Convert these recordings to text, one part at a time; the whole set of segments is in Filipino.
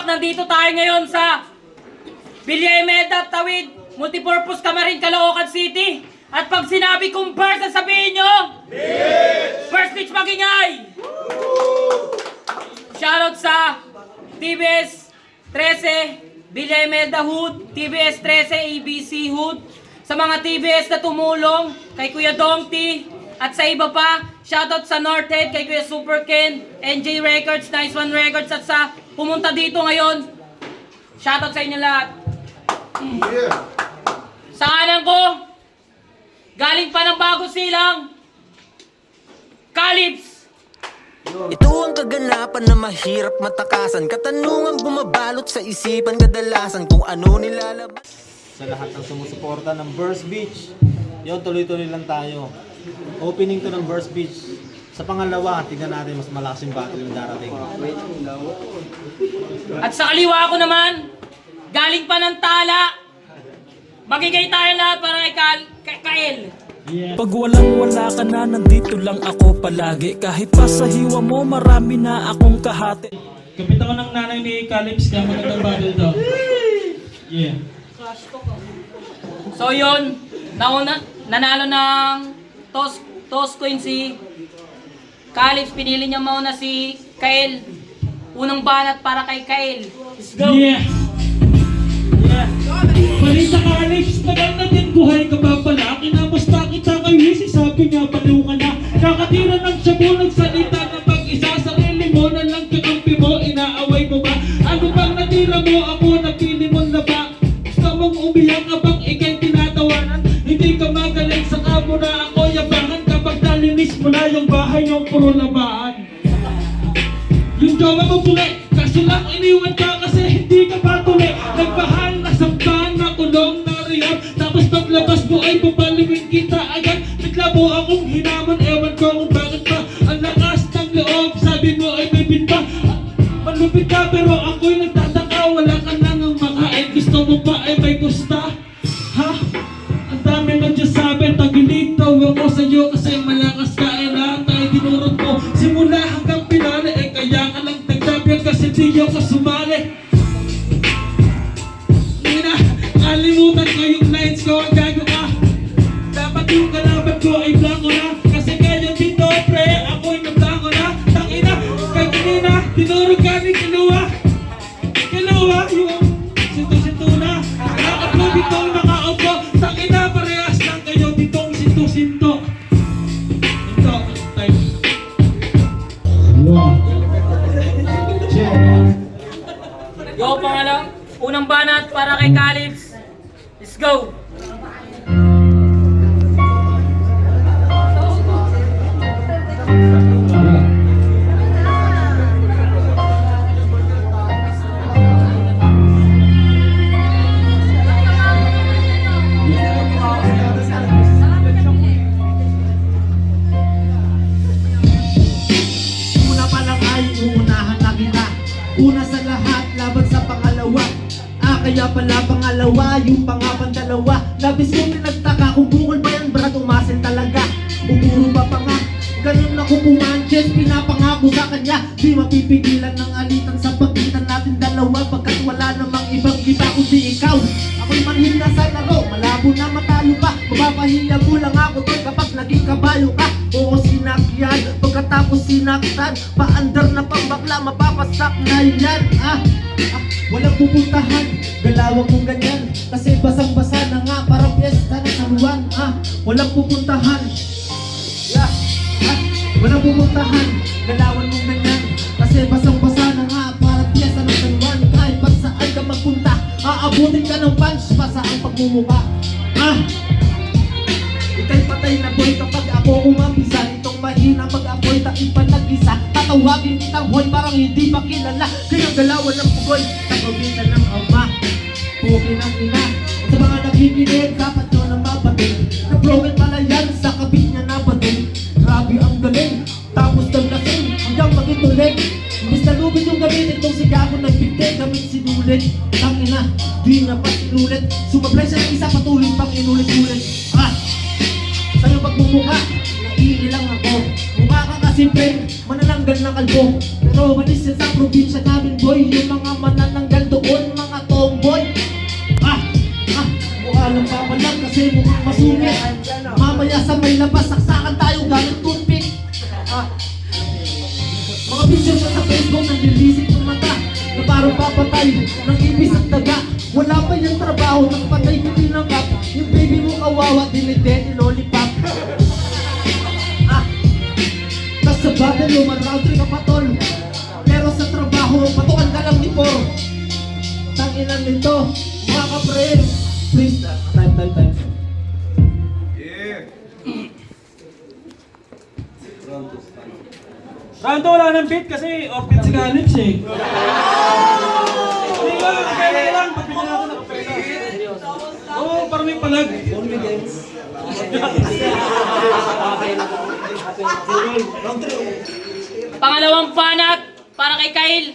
Nandito tayo ngayon sa Bilyemeda, Tawid, Multipurpose Camarin, Caloocan City. At pag sinabi kong first, sasabihin nyo? Bitch! First bitch magingay! Shoutout sa TBS 13, Bilyemeda Hood, TBS 13, ABC Hood. Sa mga TBS na tumulong, kay Kuya Dongti, at sa iba pa, shoutout sa Northhead, kay Kuya Super Ken, NJ Records, Nice One Records, at sa pumunta dito ngayon. Shoutout sa inyo lahat. Yeah. Sa kanan ko, galing pa ng Bagong Silang, Calips. Ito ang kaganapan na mahirap matakasan. Katanungang bumabalot sa isipan kadalasan kung ano nilalabas. Sa lahat ng sumusuporta ng Burst Beach, yun, tuloy-tuloy lang tayo. Opening to ng Burst Beach. Sa pangalawa, tignan natin mas malakas yung battle yung darating. At sa kaliwa ko naman, galing pa ng Tala, magigay tayo lahat para kay Kael. Pag walang-wala ka na, nandito lang ako palagi. Kahit pa sa hiwa mo, marami na akong kahati. Kapit ako ng nanay ni Calips, kaya magandang battle to. Yeah. So yun, nanalo ng Toss Queen si Calips. Pinili niya mauna si Kael. Unang banat para kay Kael. Let's go! Yeah! Yeah! Balita Calips, tagal na din buhay ka pa pala. Kinamusta kita kay Wisi, sabi niya baliw ka na. Kakatira ng shabu, nagsalita ng pag-isa. Sarili mo na lang kakampi mo, inaaway mo ba? Ano bang natira mo ako, napili mo na ba? Gusto mong umiyak abang ikay tinatawanan. Hindi ka magaling, saka mo na ako yabangan. Kapag nalinis mo na yung bahay yung puro labaan. Yung jowa mo puli, kaso lang iniwan ka kasi hindi ka patuloy. Nagmahal na sambahan na kulong na rehab. Tapos paglabas mo ay papaliwin kita agad. Naglabo akong hinaman, ewan ko kung bakit ba. Ang lakas ng loob, sabi mo ay may binta. Malupit ka pero ako'y nagtataka. Wala ka na ng makain, gusto mo pa ay may gusta. Ha? Ang dami nagsasabi, tagilig daw ako sa'yo kasi malakas ka eh lahat ay dinurot mo. Simula hanggang pinali eh kaya ka lang nagsabihan kasi di ako sumali. Ina, kalimutan ko yung lines ko, ang gago ka. Dapat yung kalaban ko ay blanco na. Kasi kaya dito pre, ako'y nablanco na. Tangina, kay kanina, dinurog ka ni Kiluwa. Kiluwa, yung sinto-sinto na. Bakit mo ditong nakaupo? Tangina, parehas lang kayo ditong sinto-sinto. Ito, time. Yo, pangalang, unang banat para kay Calips. Let's go! Una pa lang ay uunahan na kita. Una sa lahat, laban sa pangalawa. Kaya pala pangalawa, yung pangapan dalawa. Labis kong pinagtaka kung bukol ba yan, brad, umasin talaga. Umuro ba pa nga, ganun ako pumanches. Pinapangako sa kanya, di mapipigilan ng alitan sa pagitan natin dalawa. Pagkat wala namang ibang kita kundi ikaw. Ako'y manhid na sa laro, malabo na matalo pa. Mapapahiya mo lang ako doon kapag naging kabayo ka. Oo, sinakyan, pagkatapos sinaktan. Paandar na pambakla, mapapasak na yan. Walang pupuntahan, galawang kong ganyan. Kasi basang-basa na nga, parang piyesta na San Juan. Walang pupuntahan, walang pupuntahan, galawang kong ganyan. Kasi basang-basa na nga, parang piyesta na San Juan. Kahit pag saan ka magpunta, aabutin ka ng punch pa sa ang pagmumuka. Ika'y patay na boy kapag ako umampisan. Itong mahirap di na mag-apoy, taing pa nag-isa. Tatawagin kitang hoy, parang hindi pa kilala. Kaya galawan ng pugoy, tagubitan ng ama. Pukin ang ina, sa mga nakikinig, dapat nyo na mapatid. Na-broken pala yan sa kabit niya na batid. Grabe ang galing, tapos naglasing hanggang magitulig. Imbis na lubid yung gamitin tong sigago ng bigte, gamit sinulit. Tangina, di na pa sinulit. Sumablay siya ng isa, patuloy pang inulit-ulit. Sa'yo pagmumukha, naiilang ako. Mukha ka kasimple, manananggal na kalbo. Pero manis yan sa probinsya namin boy. Yung mga manananggal doon, mga tomboy. Mukha lang papalag kasi mukhang masungit. Mamaya sa may labas, saksakan tayo gamit toothpick. Mga picture sa Facebook, nanlilisik ng mata na parang papatay ng ibis at daga. Wala pa yung trabaho, nagpatay ko tinanggap. Yung baby mo kawawa, dinidedi lollipop. Tas sa battle, luman-round trip ka patol. Pero sa trabaho, patukan ka lang ni Por. Tanginan nito, mga kapre. Please, time. Round 2 wala ng beat kasi off-beat si Calix eh. Hindi ko, kaya lang, pagbigyan natin ng pera. Oo, parang may palag. Pangalawang panat para kay Kyle.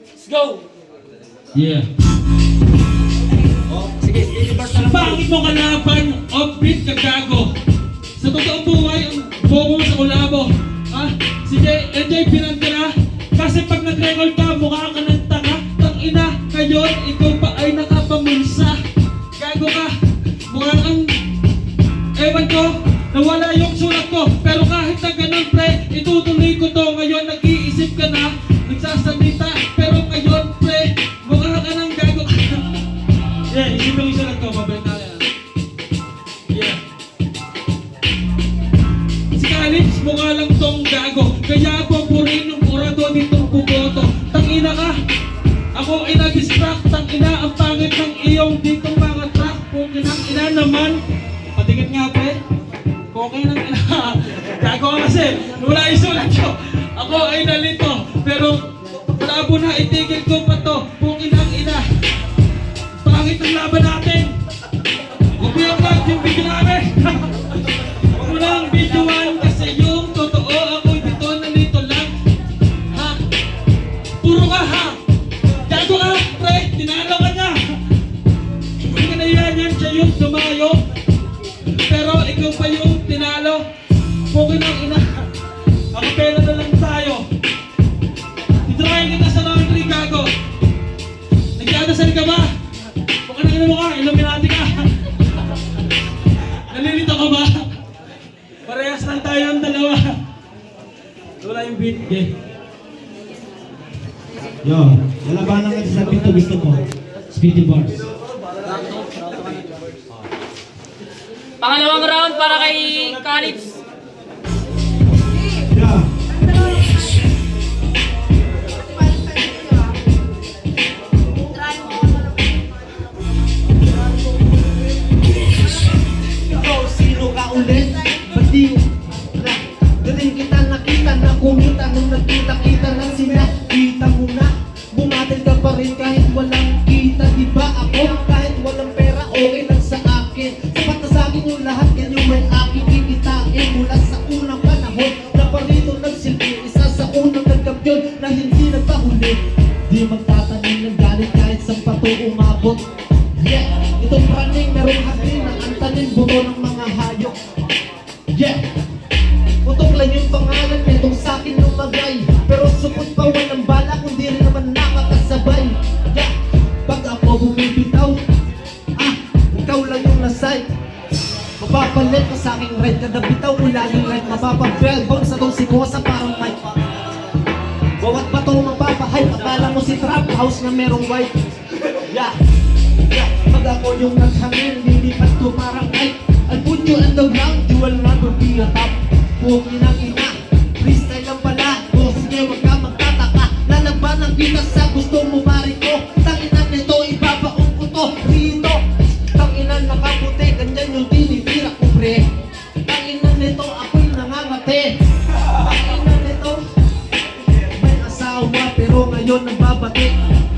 Let's go! Yeah. Pangit mo kalaban, off-beat ka gago. Sa totoong buhay, ang bobo sa kulabo. Sige, enjoy pinagdala. Kasi pag nag-record ka, mukha ka ng tanga. Tangina, ngayon, ikaw pa ay nakapamulsa. Gago ka, mukha kang... Ewan ko, nawala yung sulat ko. Pero kahit na ganun pre, itutuloy ko to. Ngayon, nag-iisip ka na, nagsasalita. Pero ngayon pre, mukha ka ng gago ka. Yeah, isipin yung sulat ko, mabalik na yan. Yeah. Si Calix, mukha lang tong gago. Kaya ako purin ng kurado ditong buboto. Tangina ka, ako ay nag-distract. Tangina, ang pangit ng iyong ditong mga track. Pukin ang ina naman. Patingit nga pre. Pukin ang ina. Gago ka kasi, wala yung sulat ko. Ako ay nalito. Pero malabo na, itigil ko pa to. Pukin ang ina. Pangit ang laban natin. Huwag mo yung vlog yung video namin. Huwag mo lang videoan kasi yung totoo ako dito nandito lang. Ha? Puro ka ha? Gago ka pre, tinalo ka na. Hindi ka na yan siya yung dumayo. Pero ikaw pa yung tinalo. Pukin ang ina. Ako pera na lang tayo. Itry kita sa laundry gago. Nagdadasal ka ba? Pukin mo ka, Illuminati ka. Nalilito ka ba? Parehas lang tayo ang dalawa. Wala yung beat, eh. Yo, lalabanan ka sa beat to gusto mo. Speedy bars. Pangalawang round para kay Calix. Yeah. Ikaw, sino ka ulit? Ba't di na? Galing kita nakita na kumita nung nagkita-kita na sila. Kita mo na, bumatil ka pa rin kahit walang kita. Diba ako? Kahit walang pera, okay lang sa akin. Sapat na sa akin yung lahat, yan yung may aking kikitain. Mula sa unang panahon na parito nagsilbi. Isa sa unang nagkampiyon na hindi nagpahuli. Di magtatanim ng galit kahit sa pato umabot. Yeah, itong praning merong hati ng antanin buto ng mga hayop. Yeah, putok lang yung pangalan nitong sa'kin lumagay. Pero supot pa walang bala kundi rin naman nakakasabay. Yeah, pag ako bumibitaw, ikaw lang yung nasay. Mapapalit ka sa'king red, kada bitaw mo laging right. Mapapag-12 bang sa tong sikosa parang mic. Bawat bato mapapahype, akala mo si trap house na merong white. Yeah, pag ako yung naghangin, lilipat ko parang ay I'll put you on the ground, you will never be a top. Pukin ang ina, freestyle lang pala. O sige, wag ka magtataka. Lalabanan kita sa gusto mo pare ko. Tanginan nito, ibabaon ko to rito. Tanginan nakaputi, ganyan yung tinitira ko pre. Tanginan nito, ako'y nangangate. dalawa pero ngayon nagbabati.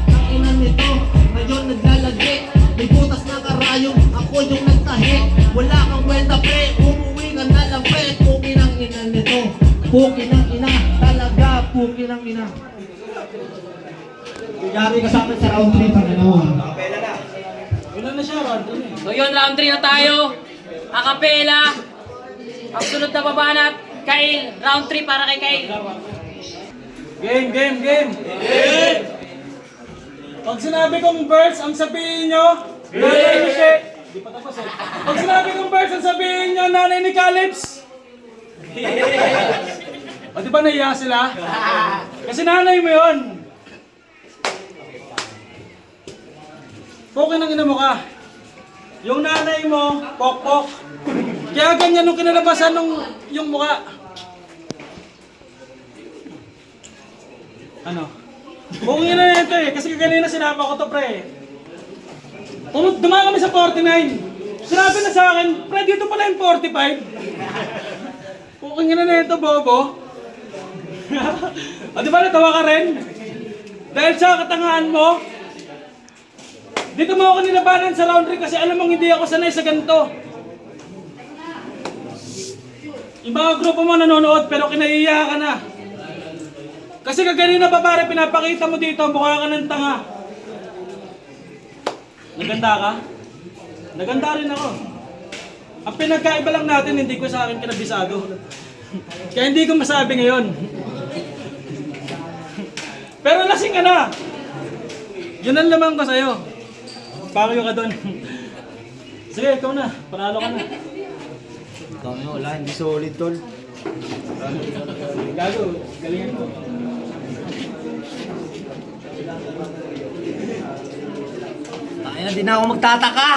Ang ina nito, ngayon naglalagi. May butas na karayong, ako yung nagtahi. Wala kang kwenta pre, umuwi ka na lang pre. Puki ng ina nito, puki ng ina. Talaga, puki ng ina. Yari ka sa akin sa round 3 pang ginawa. So yun, round 3 na tayo. Acapella. Ang sunod na babanat, Kyle. Round 3 para kay Kyle. Game! Pag sinabi kong verse, ang sabihin nyo, nanay ni Di pa tapos eh. Pag sinabi kong verse, ang sabihin nyo, nanay ni Calypso. O di ba naiya sila? Kasi nanay mo yun. Pokin ang ina mo ka. Yung nanay mo, pokpok. Kaya ganyan nung kinalabasan nung yung mukha. Ano? Pokin na ito eh, kasi kanina sinapa ko to pre. Dumaan kami sa 49. Sinabi na sa akin, pre dito pala yung 45. Pokin na ito, bobo. O di ba natawa ka rin? Dahil sa katangahan mo, dito mo ako nilabanan sa round 3 kasi alam mong hindi ako sanay sa ganito. Yung mga grupo mo nanonood pero kinaiya ka na. Kasi kaganina pa pare pinapakita mo dito, mukha ka ng tanga. Naganda ka? Naganda rin ako. Ang pinagkaiba lang natin, hindi ko sa akin kinabisado. Kaya hindi ko masabi ngayon. Pero lasing ka na. Yun ang lamang ko sa'yo. Pakyo ka doon. Sige, ikaw na. Panalo ka na. Kami wala, hindi solid tol. Gago, galingan ko. Ay na, di na ako magtataka.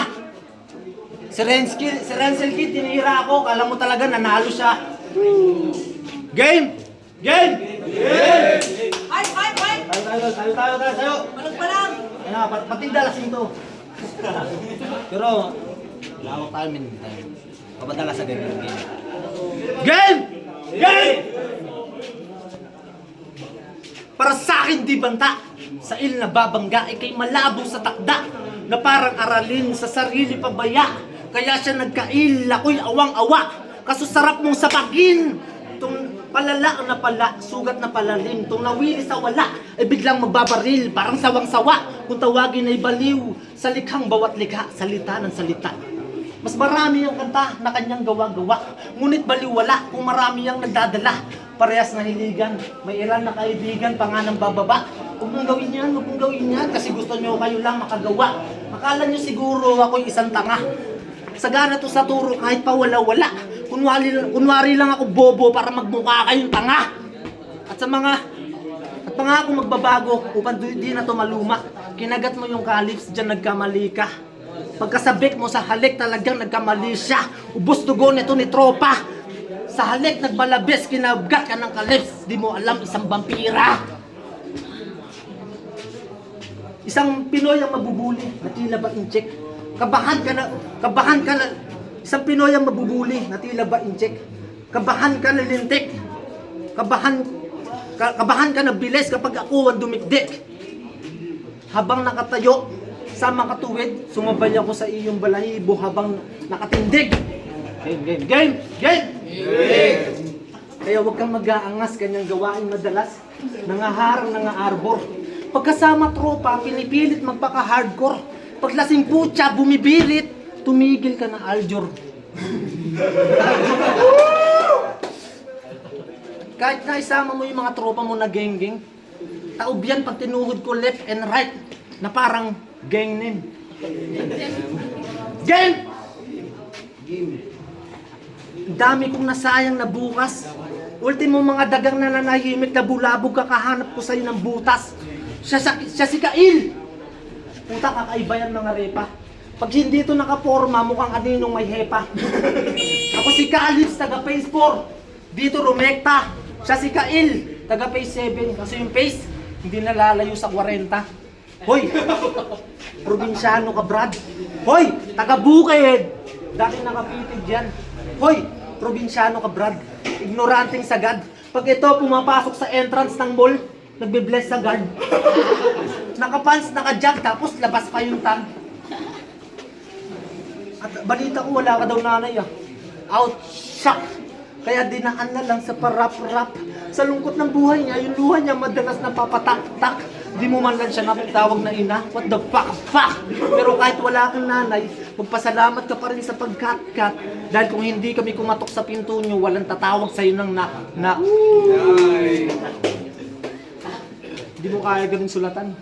Si Renzel Kid, tinira ako. Kala mo talaga nanalo siya. Game! Game! Tayo. Walang pa lang. Pati dalasing to. Pero, wala ako time in time. Kapadala sa ganyan game. Game! Game! Para sa akin di banta. Sa il na babangga, ikay malabo sa takda. Na parang aralin sa sarili pabaya. Kaya siya nagkail, ako'y awang-awa. Kaso sarap mong sapagin. Tung palala na pala, sugat na palalim. Tung nawili sa wala, ay biglang magbabaril. Parang sawang-sawa, kung tawagin ay baliw. Sa likhang bawat likha, salita ng salita. Mas marami ang kanta na kanyang gawa-gawa. Ngunit baliwala kung marami ang nagdadala. Parehas na hiligan, may ilan na kaibigan pa nga ng bababa. Huwag mong gawin yan, kasi gusto nyo kayo lang makagawa. Akala nyo siguro ako'y isang tanga. Sagana to sa turo kahit pa wala-wala. Kunwari lang ako bobo para magmukha kayong tanga. At pangako magbabago upang di na to maluma. Kinagat mo yung Calypso, dyan nagkamali ka. Pagkasabik mo sa halik talagang nagkamali siya. Ubos dugo nito ni tropa. Sa halik nagbalabis, kinagat ka ng Calypso. Di mo alam, isang vampira. Isang Pinoy ang mabubuli, natila ba in-check? Kabahan ka na, isang Pinoy ang mabubuli, natila ba in-check? Kabahan ka na lintik, kabahan ka na bilis kapag ako ang dumikdik. Habang nakatayo, sa makatuwid, sumabay ako sa iyong balahibo habang nakatindig. Game! Kaya huwag kang mag-aangas, kanyang gawain madalas, nangaharang arbor. Pagkasama tropa, pinipilit magpaka-hardcore. Paglasing putya, bumibirit, tumigil ka na aljor. Kahit na isama mo yung mga tropa mo na geng-geng, taob yan pag tinuhod ko left and right, na parang gang name. Game! Dami kong nasayang na bukas. Ultimo mga dagang na nanahimik na bulabog, kakahanap ko sa'yo ng butas. Siya si Kail. Puta, kakaiba yan mga repa. Pag hindi ito nakaporma, mukhang aninong may hepa. Ako si Calypso, taga Phase 4. Dito rumekta. Siya si Kail, taga Phase 7. Kasi yung Phase, hindi nalalayo sa 40. Hoy! Probinsyano ka, Brad. Hoy! Taga Bukid. Dati nakapitig dyan. Hoy! Probinsyano ka, Brad. Ignoranting sagad. Pag ito pumapasok sa entrance ng mall, Nagbe-bless sa guard. Nakapants, naka-jog, tapos labas pa yung tag. At balita ko, wala ka daw nanay ah. Out, shock. Kaya dinaan na lang sa parap-rap. Sa lungkot ng buhay niya, yung luha niya madalas na papatak-tak. Di mo man lang siya napatawag na ina. What the fuck? Pero kahit wala kang nanay, magpasalamat ka pa rin sa pagkat-kat. Dahil kung hindi kami kumatok sa pinto niyo, walang tatawag sa'yo ng nak. Hindi mo kaya ganun sulatan.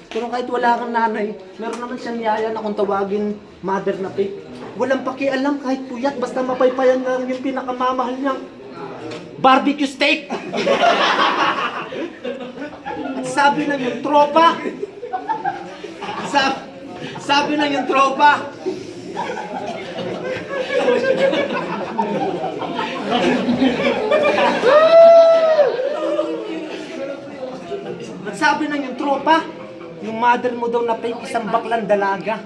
Pero kahit wala kang nanay, meron naman siyang niyaya na kung tawagin mother na fake. Walang pakialam kahit puyat, basta mapaypayan lang yung pinakamamahal niyang barbecue steak. At sabi na yung tropa, sabi na yung tropa, at sabi na yung tropa, yung mother mo daw na fake, isang baklang dalaga.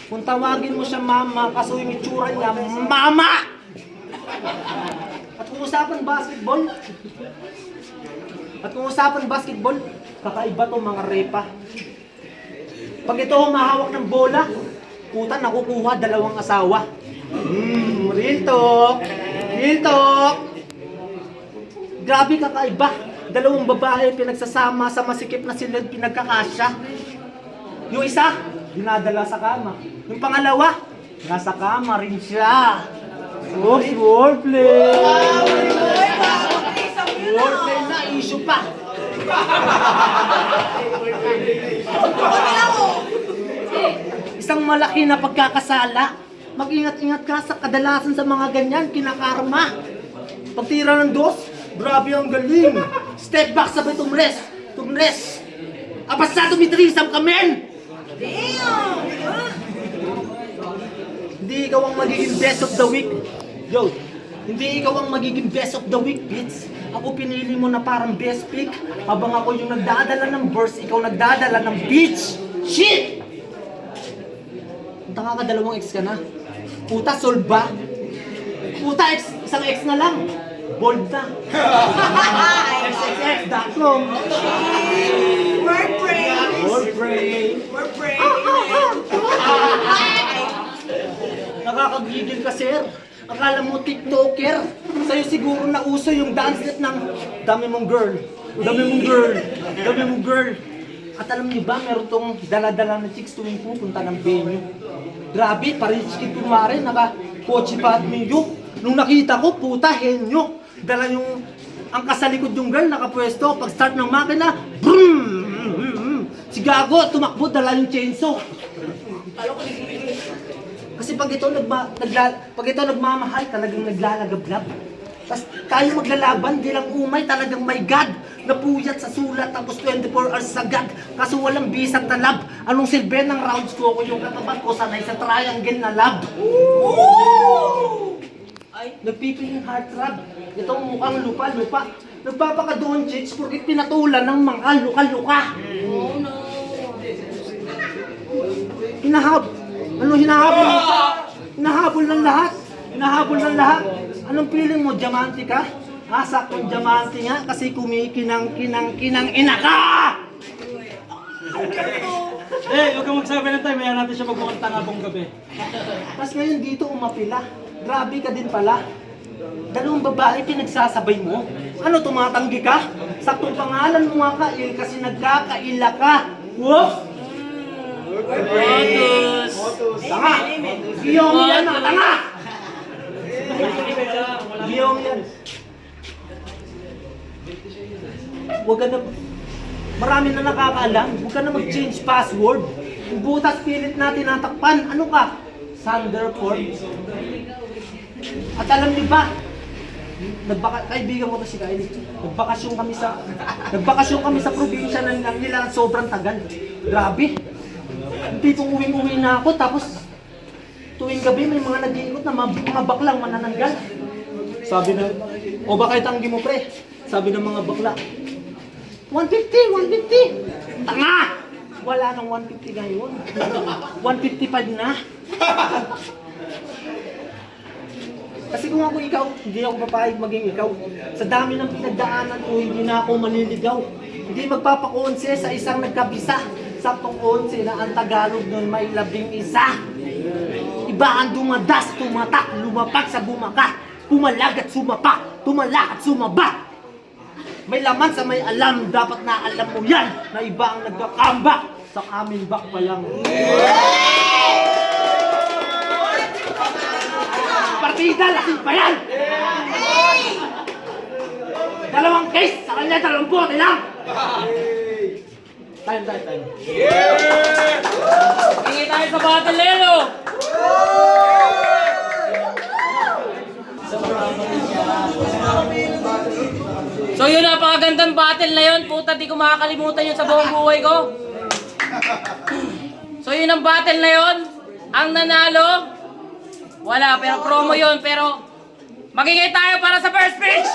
Kung tawagin mo siya mama, kaso yung itsura niya, mama! At kung usapan basketball, kakaiba to mga repa. Pag ito humahawak ng bola, puta nakukuha 2 asawa. Real talk. Grabe kakaiba. 2 babae pinagsasama sa masikip na silid pinagkakasya. Yung isa, dinadala sa kama. Yung pangalawa, nasa kama rin siya. Oops, wordplay! Wordplay na, issue pa. Isang malaki na pagkakasala. Mag-ingat-ingat ka sa kadalasan sa mga ganyan, kinakarma. Pagtira ng dos, grabe ang galing. Step back, sabay tumres. Abasta tumitrisam ka, men! Hindi ikaw ang magiging best of the week. Yo, hindi ikaw ang magiging best of the week, bitch. Ako pinili mo na parang best pick. Habang ako yung nagdadala ng verse, ikaw nagdadala ng bitch. Shit! Punta ka 2 ex ka na. Puta, solve ba? Puta, isang ex na lang. Bold na. XXX.com. Wordplay. Nakakagigil ka, sir. Akala mo TikToker. Sa'yo siguro nauso yung dance net ng dami mong girl. At alam niyo ba, meron tong dala-dala na chicks tuwing pupunta ng venue. Grabe, parich kid kumare, naka-kotse pa at minyo. Nung nakita ko, puta, henyo. Dala yung, ang kasalikod yung girl, nakapwesto. Pag start ng makina, brum! Si Gago, tumakbo, dala yung chainsaw. Kasi pag ito nagmamahal, talagang naglalagablab. Tapos tayo maglalaban, di lang umay, talagang my God. Napuyat sa sulat, tapos 24 hours sagad. Kaso walang bisang talab. Anong silbi ng rounds ko kung yung katapat ko sanay sa triangle na lab? Ay, nagpipiling heart throb. Itong mukhang lupa. Nagpapakadoon chicks porque pinatulan ng mga luka-luka. Oh no. Hinahabol ng lahat. Anong feeling mo, diamante ka? Saktong diamante nga kasi kumikinang ina ka! Huwag kang magsabi ng time, mayan natin siya magmukanta nga buong gabi. Tapos ngayon dito umapila. Grabe ka din pala. 2 babae pinagsasabay mo. Ano, tumatanggi ka? Saktong pangalan mo nga ka, kasi nagkakaila ka. Whoop! Tanga! Giyong yan, tanga! Giyong yan. Huwag ka na... Marami na nakakaalam. Huwag ka na mag-change password. Yung butas pilit natin natakpan. Ano ka? Thunderford. At alam niyo ba? Kaibigan ko to si Kylie. Nagbakasyon kami sa probinsya na nila sobrang tagal. Grabe. Yung tipong uwing-uwi na ako, tapos tuwing gabi may mga nag-iikot na mga baklang manananggal. Sabi na, o ba kayo tanggi mo pre? Sabi ng mga bakla, 150! Tanga! Wala nang 150 ngayon. 155 na. Kasi kung ako ikaw, hindi ako papayag maging ikaw. Sa dami ng pinagdaanan ko, hindi na ako maliligaw. Hindi magpapakonse sa isang nagkabisa. 10-11 na ang Tagalog nun may 11. Iba ang dumadas, tumatak, lumapak sa bumaka. Pumalag at sumapak, tumalak at sumaba. May laman sa may alam, dapat na alam mo yan na iba ang nagkakambak sa amin bak pa lang. Partida, lasing pa yan! Dalawang case, sa kanya 20 lang! Time. Hingi tayo sa battle lelo. So yun, napakagandang battle na yun. Puta, di ko makakalimutan yun sa buong buhay ko. So yun ang battle na yun. Ang nanalo, wala, pero promo yun. Pero magiging tayo para sa first pitch.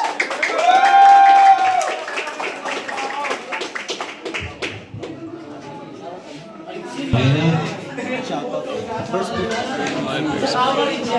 First pitch.